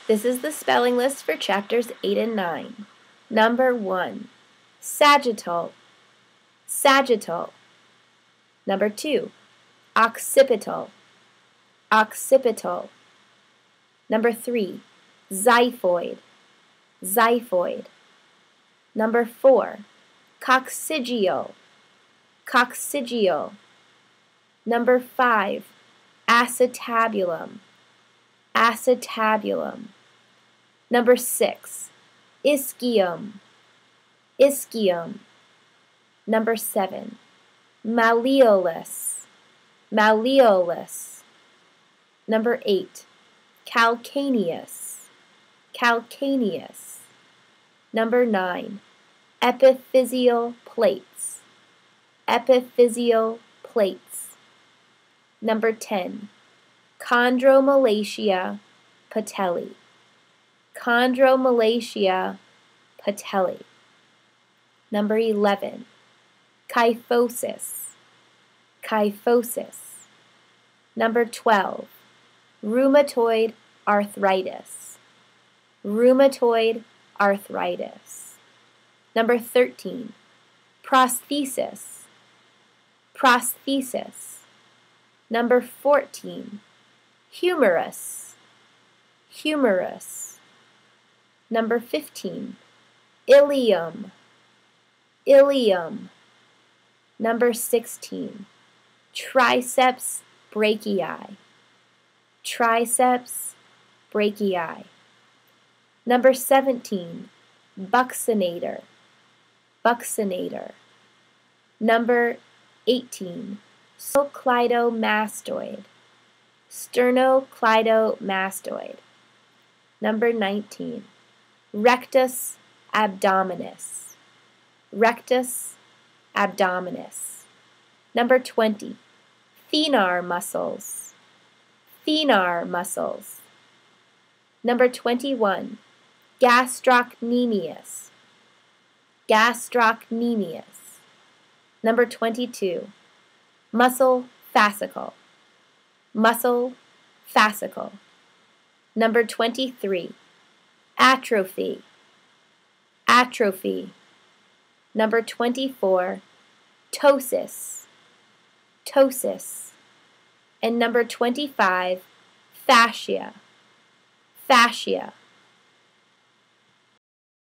This is the spelling list for chapters 8 and 9. Number 1, sagittal, sagittal. Number 2, occipital, occipital. Number 3, xiphoid, xiphoid. Number 4, coccygeal, coccygeal. Number 5, acetabulum, acetabulum. Number 6, ischium, ischium. Number 7, malleolus, malleolus. Number 8, calcaneus, calcaneus. Number 9, epiphyseal plates, epiphyseal plates. Number 10, chondromalacia patelli, chondromalacia patelli. Number 11, kyphosis, kyphosis. Number 12, rheumatoid arthritis, rheumatoid arthritis. Number 13, prosthesis, prosthesis. Number 14, humerus, humerus. Number 15, ilium, ilium. Number 16, triceps brachii, triceps brachii. Number 17, buccinator, buccinator. Number 18, sternocleidomastoid, sternocleidomastoid. Number 19, rectus abdominis, rectus abdominis. Number 20, thenar muscles, thenar muscles. Number 21, gastrocnemius, gastrocnemius. Number 22, muscle fascicle, muscle fascicle. Number 23, atrophy, atrophy. Number 24, ptosis, ptosis. And number 25, fascia, fascia.